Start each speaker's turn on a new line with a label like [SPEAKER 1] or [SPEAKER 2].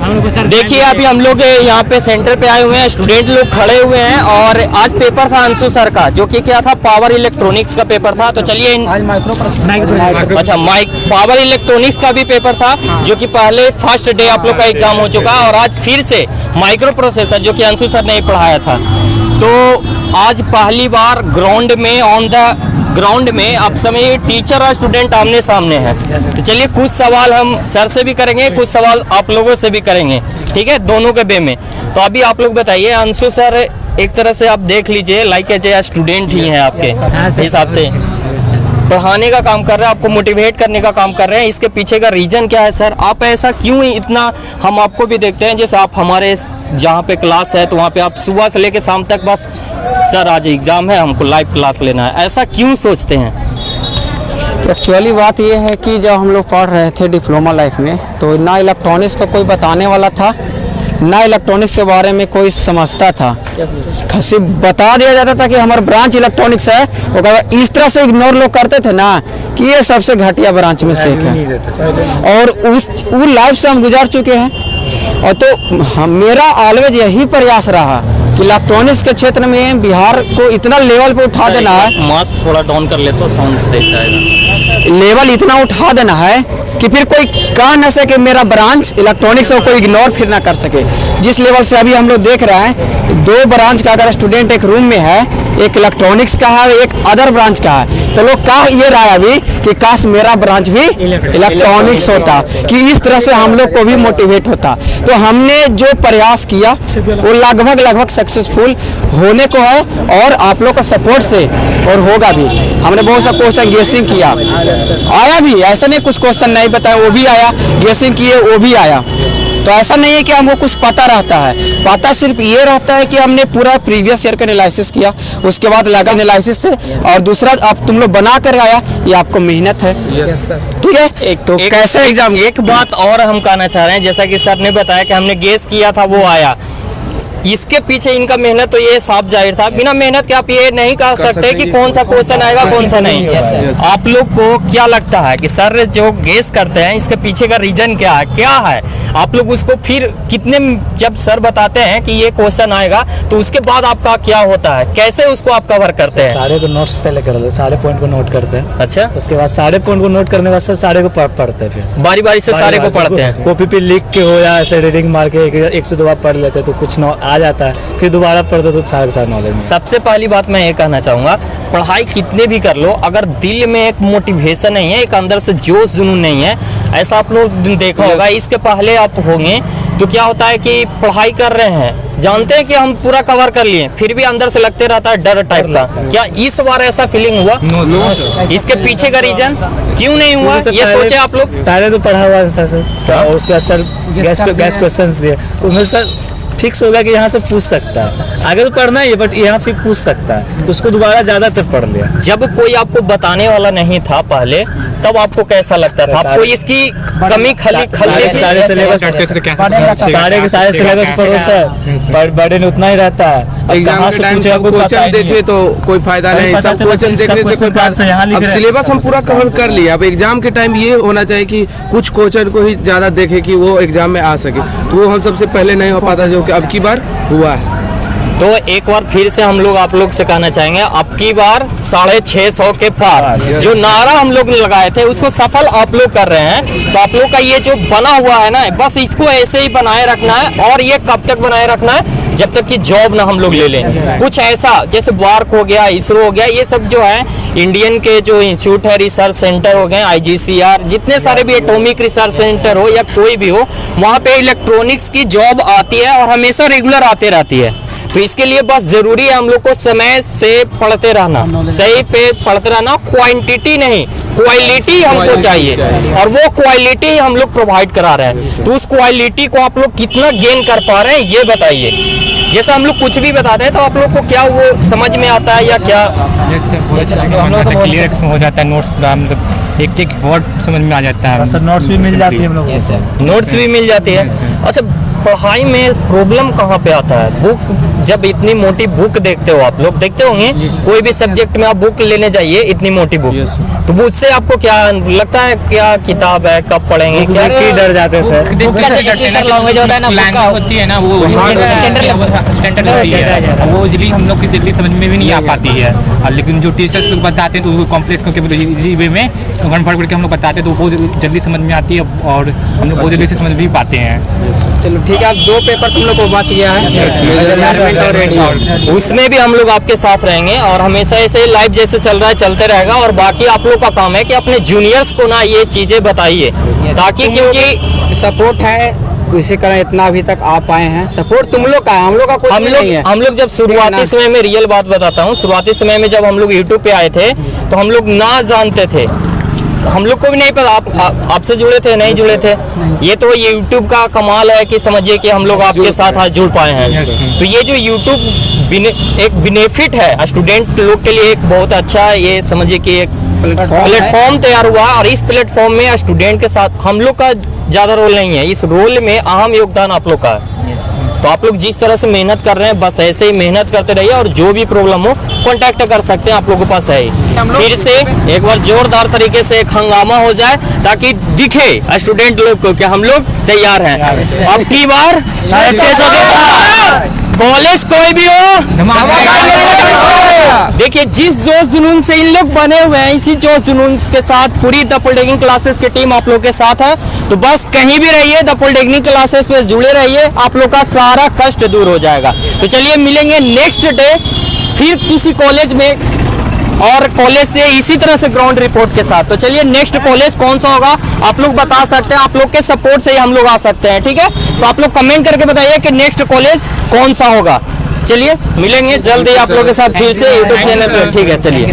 [SPEAKER 1] देखिए अभी हम लोग यहाँ पे सेंटर पे आए हुए हैं, स्टूडेंट लोग खड़े हुए हैं और आज पेपर था अंशु सर का, जो कि क्या था, पावर इलेक्ट्रॉनिक्स का पेपर था। तो चलिए पावर इलेक्ट्रॉनिक्स का भी पेपर था, जो कि पहले फर्स्ट डे आप लोग का एग्जाम हो चुका है और आज फिर से माइक्रो प्रोसेसर, जो कि अंशु सर ने पढ़ाया था। तो आज पहली बार ग्राउंड में, ऑन द ग्राउंड में आप समय टीचर और स्टूडेंट आमने सामने हैं। तो चलिए कुछ सवाल हम सर से भी करेंगे, कुछ सवाल आप लोगों से भी करेंगे, ठीक है, दोनों के वे में। तो अभी आप लोग बताइए, अंशु सर एक तरह से आप देख लीजिए लाइक एज स्टूडेंट ही हैं आपके हिसाब से, पढ़ाने का काम कर रहे हैं, आपको मोटिवेट करने का काम कर रहे हैं। इसके पीछे का रीजन क्या है सर? आप ऐसा क्यों इतना, हम आपको भी देखते हैं जैसे आप हमारे जहाँ पे क्लास है तो वहाँ पे आप सुबह से लेकर शाम तक बस सर आज एग्जाम है, हमको लाइव क्लास लेना है, ऐसा क्यों सोचते हैं?
[SPEAKER 2] एक्चुअली बात ये है कि जब हम लोग पढ़ रहे थे डिप्लोमा लाइफ में, तो ना इलेक्ट्रॉनिक्स का कोई बताने वाला था, ना इलेक्ट्रॉनिक्स के बारे में कोई समझता था। सिर्फ बता दिया जाता था कि हमारा ब्रांच इलेक्ट्रॉनिक्स है, तो इस तरह से इग्नोर लोग करते थे ना कि ये सबसे घटिया ब्रांच में से एक है। और उस लाइफ से हम गुजार चुके हैं। और तो मेरा ऑलवेज यही प्रयास रहा कि इलेक्ट्रॉनिक्स के क्षेत्र में बिहार को इतना लेवल पे उठा देना है।
[SPEAKER 1] मास्क थोड़ा डाउन कर ले तो साउंड सही आएगा।
[SPEAKER 2] लेवल इतना उठा देना है कि फिर कोई कह न सके मेरा ब्रांच इलेक्ट्रॉनिक्स को कोई इग्नोर फिर ना कर सके। जिस लेवल से अभी हम लोग देख रहे हैं, दो ब्रांच का अगर स्टूडेंट एक रूम में है, एक इलेक्ट्रॉनिक्स का है, एक अदर ब्रांच का है, तो लोग कह ये रहा है अभी कि काश मेरा ब्रांच भी इलेक्ट्रॉनिक्स होता, कि इस तरह से हम लोग को भी मोटिवेट होता। तो हमने जो प्रयास किया वो लगभग सक्सेसफुल होने को है और आप लोग का सपोर्ट से और होगा भी। हमने बहुत सा क्वेश्चन गेसिंग किया, आया भी, ऐसा नहीं कुछ क्वेश्चन नहीं बताया, वो भी आया, गेसिंग किए वो भी आया। तो ऐसा नहीं है कि हमको कुछ पता रहता है, पता सिर्फ ये रहता है कि हमने पूरा प्रीवियस ईयर का एनालिसिस किया, उसके बाद लगा एनालिसिस से, और दूसरा अब तुम लोग बना कर आया, ये आपको मेहनत है, ठीक है। तो कैसे एग्जाम,
[SPEAKER 1] एक बात और हम कहना चाह रहे हैं, जैसा कि सर ने बताया कि हमने गेस किया था वो आया, इसके पीछे इनका मेहनत तो ये साफ जाहिर था। बिना मेहनत के आप ये नहीं कह सकते कि कौन सा क्वेश्चन आएगा कौन सा नहीं। आप लोग को क्या लगता है कि सर जो गेस करते हैं इसके पीछे का रीजन क्या है? आप लोग उसको फिर कितने, जब सर बताते हैं कि ये क्वेश्चन आएगा तो उसके बाद आपका क्या होता है, कैसे उसको आप कवर करते हैं?
[SPEAKER 3] सारे को नोट्स पहले कर लेते, सारे पॉइंट को नोट करते हैं।
[SPEAKER 1] अच्छा,
[SPEAKER 3] उसके बाद सारे पॉइंट को नोट करने के बाद सारे को पढ़ते हैं, फिर
[SPEAKER 1] बारी बारी से सारे को पढ़ते हैं।
[SPEAKER 3] कॉपी पे लिख के हो या ऐसे रीडिंग मार के एक से दो बार पढ़ लेते हैं तो कुछ आ जाता है, फिर दोबारा पढ़ते तो सारे सारे नॉलेज।
[SPEAKER 1] सबसे पहली बात मैं ये कहना चाहूँगा, पढ़ाई कितने भी कर लो, अगर दिल में एक मोटिवेशन नहीं है, एक अंदर से जोश जुनून नहीं है, ऐसा आप लोग देखा होगा, इसके पहले आप होंगे तो क्या होता है कि पढ़ाई कर रहे हैं, जानते हैं कि हम पूरा कवर कर लिए, फिर भी अंदर से लगते रहता है डर टाइप का। क्या इस बार ऐसा फीलिंग हुआ? इसके पीछे का रीजन क्यों नहीं हुआ, ये सोचे आप लोग?
[SPEAKER 3] पहले तो पढ़ा हुआ था सर, उसके बाद सर गैस क्वेश्चंस दिए, तो सर फिक्स होगा कि यहाँ से पूछ सकता है, आगे तो पढ़ना ही है बट यहाँ फिर पूछ सकता है, उसको दोबारा ज्यादातर पढ़ लिया।
[SPEAKER 1] जब कोई आपको बताने वाला नहीं था पहले, तब आपको कैसा लगता था? आपको इसकी कमी सारे
[SPEAKER 3] के सारे सिलेबस पढ़ो सर, बर्डन उतना ही रहता है।
[SPEAKER 4] एग्जाम के टाइम सब क्वेश्चन देखे तो कोई फायदा नहीं, सब क्वेश्चन देखने से कोई फायदा। अब सिलेबस हम पूरा कवर कर लिया, अब एग्जाम के टाइम ये होना चाहिए कि कुछ क्वेश्चन को ही ज्यादा देखे कि वो एग्जाम में आ सके, तो वो हम सबसे पहले नहीं हो पाता, जो कि अब की बार हुआ है।
[SPEAKER 1] तो एक बार फिर से हम लोग आप लोग से कहना चाहेंगे, अब की बार 650 के पार जो नारा हम लोग लगाए थे उसको सफल आप लोग कर रहे हैं। तो आप लोग का ये जो बना हुआ है ना, बस इसको ऐसे ही बनाए रखना है, और ये कब तक बनाए रखना है? जब तक कि जॉब ना हम लोग ले लें। कुछ ऐसा जैसे वार्क हो गया, इसरो हो गया, ये सब जो है इंडियन के जो इंस्टीट्यूट है, रिसर्च सेंटर हो गए, IGCR, जितने सारे भी एटॉमिक रिसर्च सेंटर हो या कोई भी हो, वहाँ पे इलेक्ट्रॉनिक्स की जॉब आती है और हमेशा रेगुलर आते रहती है। तो इसके लिए बस जरूरी है हम लोग को समय से पढ़ते रहना, सही पे पढ़ते रहना, क्वांटिटी नहीं क्वालिटी हमको चाहिए, और वो क्वालिटी हम लोग प्रोवाइड करा रहे हैं। तो उस क्वालिटी को आप लोग कितना गेन कर पा रहे हैं ये बताइए। जैसे हम लोग कुछ भी बताते हैं तो आप लोग को क्या वो समझ में आता है या क्या?
[SPEAKER 5] हम लोग तो क्लियर हो जाता है, नोट्स मतलब एक वर्ड समझ में आ जाता है।
[SPEAKER 3] सर नोट्स भी मिल जाती है हम लोग,
[SPEAKER 1] नोट्स भी मिल जाती है। अच्छा, पढ़ाई में प्रॉब्लम कहाँ पे आता है? बुक जब इतनी मोटी बुक देखते हो, आप लोग देखते होंगे कोई भी सब्जेक्ट में आप बुक लेने जाइए, इतनी मोटी बुक, तो उससे आपको क्या लगता है, क्या किताब है, कब पढ़ेंगे,
[SPEAKER 3] सर की डर जाते हैं सर।
[SPEAKER 5] लैंग्वेज होता है ना, होती है ना, वो स्टैंडर्ड होती है, वो इजीली हम लोग की जल्दी समझ में भी नहीं आ पाती है। और लेकिन जो टीचर्स लोग बताते हैं तो वो कॉम्प्लेक्स करके इजी वे में गन फाड़ करके हम लोग बताते हैं, तो वो जल्दी समझ में आती है और हम लोग बहुत जल्दी से समझ भी पाते हैं।
[SPEAKER 2] चलो ठीक है, 2 पेपर तुम लोग को बच गया है, एनवायरनमेंट और रेडियो।
[SPEAKER 1] उसमें भी हम लोग आपके साथ रहेंगे और हमेशा ऐसे लाइव जैसे चल रहा है चलते रहेगा। और बाकी आप लोग का काम है कि अपने जूनियर्स को ना ये चीजें बताइए, ताकि क्योंकि
[SPEAKER 2] सपोर्ट है, इसी कारण इतना अभी तक आ पाए हैं। सपोर्ट तुम लोग का है, हम लोग का कोई नहीं है।
[SPEAKER 1] हम लोग जब शुरुआती समय में, रियल बात बताता हूँ, शुरुआती समय में जब हम लोग यूट्यूब पे आए थे तो हम लोग ना जानते थे, हम लोग को भी नहीं पता आपसे जुड़े थे नहीं जुड़े थे। ये तो यूट्यूब का कमाल है कि समझिए कि हम लोग आपके साथ आज जुड़ पाए हैं। तो ये जो यूट्यूब एक बेनिफिट है स्टूडेंट लोग के लिए, एक बहुत अच्छा ये समझिए कि एक प्लेटफॉर्म तैयार हुआ। और इस प्लेटफॉर्म में स्टूडेंट के साथ हम लोग का ज़्यादा रोल नहीं है, इस रोल में अहम योगदान आप लोग का है। तो आप लोग जिस तरह से मेहनत कर रहे हैं, बस ऐसे ही मेहनत करते रहिए और जो भी प्रॉब्लम हो कांटेक्ट कर सकते हैं, आप लोगों के पास है। फिर से एक बार जोरदार तरीके से एक हंगामा हो जाए ताकि दिखे स्टूडेंट लोग को कि हम लोग तैयार हैं। अब की बार 650 के साथ कॉलेज कोई भी हो, देखिए जिस जोश जुनून से इन लोग बने हुए हैं, इसी जोश जुनून के साथ पूरी द पॉलिटेक्निक क्लासेस की टीम आप लोग के साथ है। तो बस कहीं भी रहिए, द पॉलिटेक्निक क्लासेस पे जुड़े रहिए, आप लोग का सारा कष्ट दूर हो जाएगा। तो चलिए मिलेंगे नेक्स्ट डे फिर किसी कॉलेज में, और कॉलेज से इसी तरह से ग्राउंड रिपोर्ट के साथ। तो चलिए नेक्स्ट कॉलेज कौन सा होगा आप लोग बता सकते हैं, आप लोग के सपोर्ट से ही हम लोग आ सकते हैं, ठीक है। तो आप लोग कमेंट करके बताइए कि नेक्स्ट कॉलेज कौन सा होगा। चलिए मिलेंगे जल्दी आप लोग के साथ फिर से यूट्यूब चैनल पे, ठीक है। चलिए।